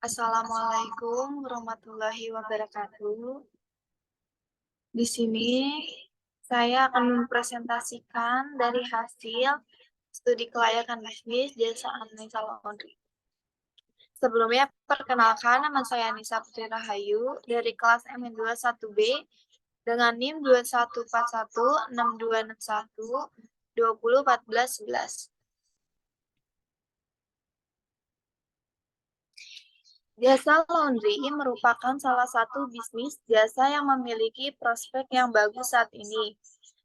Assalamualaikum warahmatullahi wabarakatuh. Di sini saya akan mempresentasikan dari hasil studi kelayakan bisnis jasa Anissa Laundry. Sebelumnya, perkenalkan nama saya Nisa Putri Rahayu dari kelas MN21B dengan NIM 21416261201411. Jasa laundry merupakan salah satu bisnis jasa yang memiliki prospek yang bagus saat ini.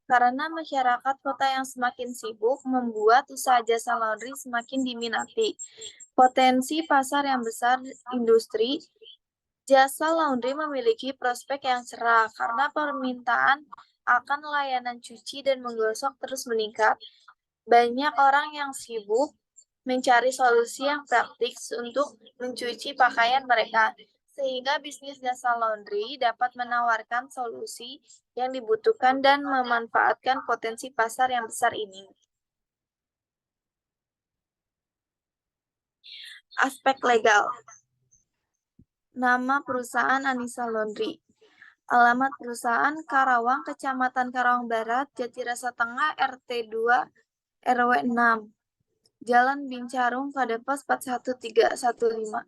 Karena masyarakat kota yang semakin sibuk membuat usaha jasa laundry semakin diminati. Potensi pasar yang besar industri, jasa laundry memiliki prospek yang cerah karena permintaan akan layanan cuci dan menggosok terus meningkat. Banyak orang yang sibuk mencari solusi yang praktis untuk mencuci pakaian mereka, sehingga bisnis jasa laundry dapat menawarkan solusi yang dibutuhkan dan memanfaatkan potensi pasar yang besar ini. Aspek legal. Nama perusahaan Anissa Laundry. Alamat perusahaan Karawang, Kecamatan Karawang Barat, Jatirasa Tengah, RT 2, RW 6. Jalan Bincarung, Kadepos 41315.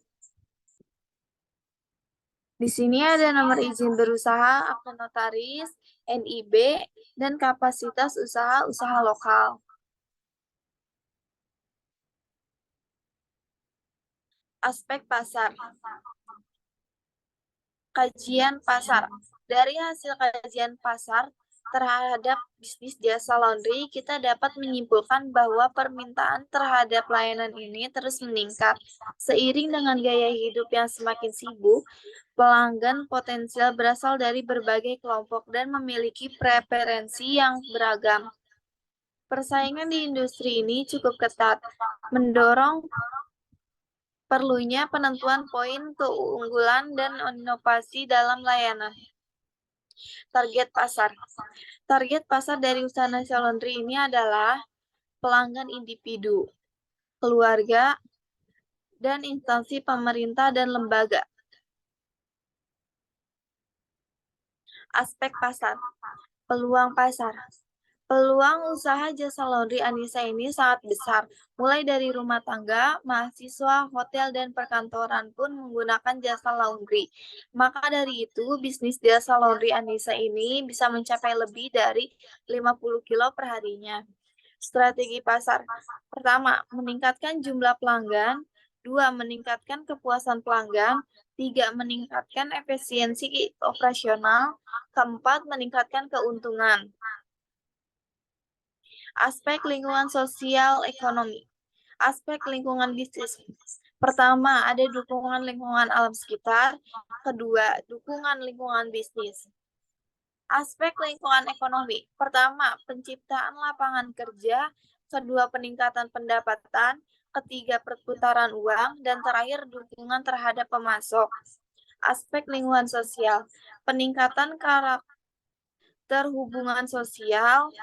Di sini ada nomor izin berusaha, akte notaris, NIB, dan kapasitas usaha lokal. Aspek pasar. Kajian pasar. Dari hasil kajian pasar terhadap bisnis jasa laundry, kita dapat menyimpulkan bahwa permintaan terhadap layanan ini terus meningkat. Seiring dengan gaya hidup yang semakin sibuk, pelanggan potensial berasal dari berbagai kelompok dan memiliki preferensi yang beragam. Persaingan di industri ini cukup ketat, mendorong perlunya penentuan poin keunggulan dan inovasi dalam layanan. Target pasar. Target pasar dari usaha Nisa Laundry ini adalah pelanggan individu, keluarga, dan instansi pemerintah dan lembaga. Aspek pasar. Peluang pasar. Peluang usaha jasa laundry Anissa ini sangat besar, mulai dari rumah tangga, mahasiswa, hotel, dan perkantoran pun menggunakan jasa laundry. Maka dari itu, bisnis jasa laundry Anissa ini bisa mencapai lebih dari 50 kilo per harinya. Strategi pasar. Pertama, meningkatkan jumlah pelanggan. Dua, meningkatkan kepuasan pelanggan. Tiga, meningkatkan efisiensi operasional. Keempat, meningkatkan keuntungan. Aspek lingkungan sosial ekonomi. Aspek lingkungan bisnis. Pertama, ada dukungan lingkungan alam sekitar. Kedua, dukungan lingkungan bisnis. Aspek lingkungan ekonomi. Pertama, penciptaan lapangan kerja. Kedua, peningkatan pendapatan. Ketiga, perputaran uang. Dan terakhir, dukungan terhadap pemasok. Aspek lingkungan sosial. Peningkatan karakter hubungan sosial,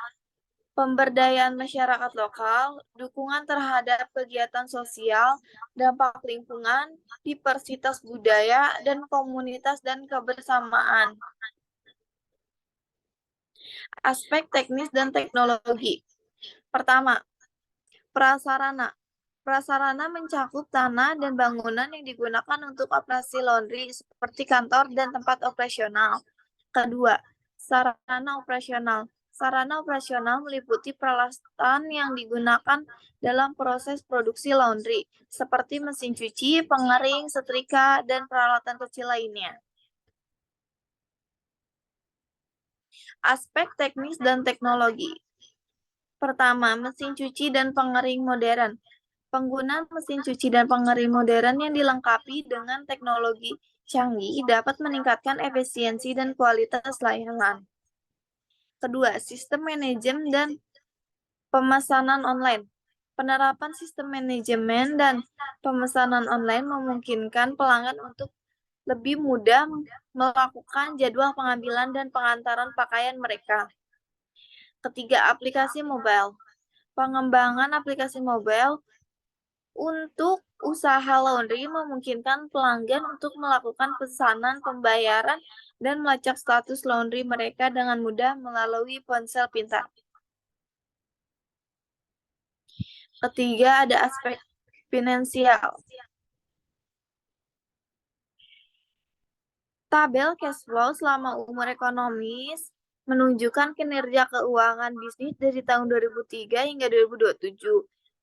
pemberdayaan masyarakat lokal, dukungan terhadap kegiatan sosial, dampak lingkungan, diversitas budaya, dan komunitas dan kebersamaan. Aspek teknis dan teknologi. Pertama, prasarana. Prasarana mencakup tanah dan bangunan yang digunakan untuk operasi laundry seperti kantor dan tempat operasional. Kedua, sarana operasional. Sarana operasional meliputi peralatan yang digunakan dalam proses produksi laundry, seperti mesin cuci, pengering, setrika, dan peralatan kecil lainnya. Aspek teknis dan teknologi. Pertama, mesin cuci dan pengering modern. Penggunaan mesin cuci dan pengering modern yang dilengkapi dengan teknologi canggih dapat meningkatkan efisiensi dan kualitas layanan. Kedua, sistem manajemen dan pemesanan online. Penerapan sistem manajemen dan pemesanan online memungkinkan pelanggan untuk lebih mudah melakukan jadwal pengambilan dan pengantaran pakaian mereka. Ketiga, aplikasi mobile. Pengembangan aplikasi mobile Untuk usaha laundry memungkinkan pelanggan untuk melakukan pesanan, pembayaran, dan melacak status laundry mereka dengan mudah melalui ponsel pintar. Ketiga, ada aspek finansial. Tabel cash flow selama umur ekonomis menunjukkan kinerja keuangan bisnis dari tahun 2003 hingga 2027.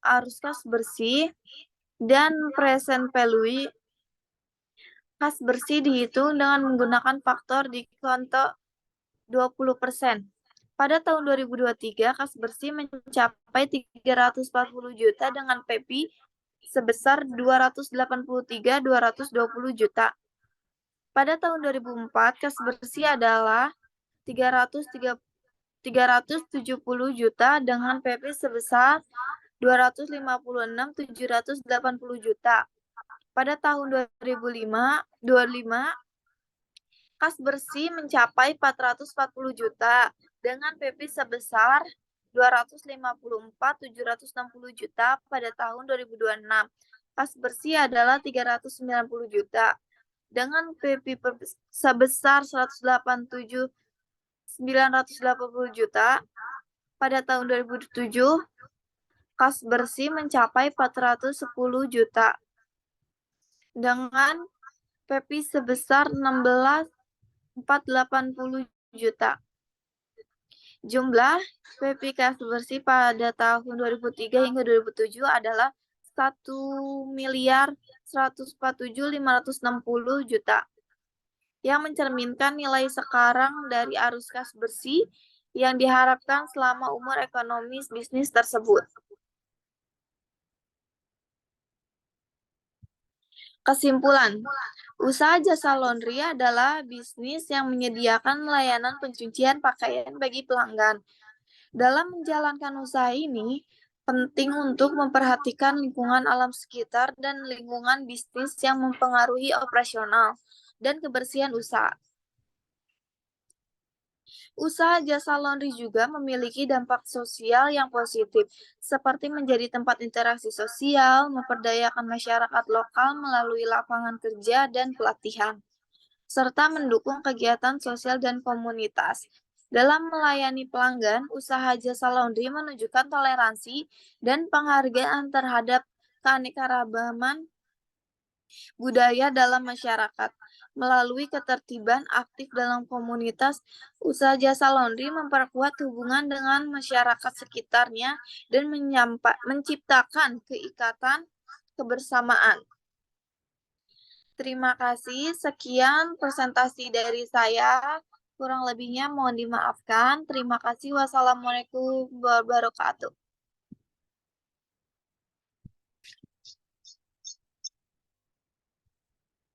Arus kas bersih dan present value kas bersih dihitung dengan menggunakan faktor diskonto 20%. Pada tahun 2023, kas bersih mencapai 340 juta dengan PPI sebesar 283.220 juta. Pada tahun 2004, kas bersih adalah 370 juta dengan PP sebesar 256.780 juta. Pada tahun 2025, kas bersih mencapai 440 juta dengan PP sebesar 254.760 juta pada tahun 2026. Kas bersih adalah 390 juta dengan PP sebesar 187.980 juta pada tahun 2007. Kas bersih mencapai 410 juta dengan PP sebesar 16.480 juta. Jumlah PP kas bersih pada tahun 2003 hingga 2007 adalah 1.147.560 juta yang mencerminkan nilai sekarang dari arus kas bersih yang diharapkan selama umur ekonomis bisnis tersebut. Kesimpulan, usaha jasa laundry adalah bisnis yang menyediakan layanan pencucian pakaian bagi pelanggan. Dalam menjalankan usaha ini, penting untuk memperhatikan lingkungan alam sekitar dan lingkungan bisnis yang mempengaruhi operasional dan kebersihan usaha. Usaha jasa laundry juga memiliki dampak sosial yang positif, seperti menjadi tempat interaksi sosial, memperdayakan masyarakat lokal melalui lapangan kerja dan pelatihan, serta mendukung kegiatan sosial dan komunitas. Dalam melayani pelanggan, usaha jasa laundry menunjukkan toleransi dan penghargaan terhadap keanekaragaman budaya dalam masyarakat. Melalui ketertiban aktif dalam komunitas, usaha jasa laundry memperkuat hubungan dengan masyarakat sekitarnya dan menciptakan keikatan kebersamaan. Terima kasih. Sekian presentasi dari saya. Kurang lebihnya mohon dimaafkan. Terima kasih. Wassalamualaikum warahmatullahi wabarakatuh.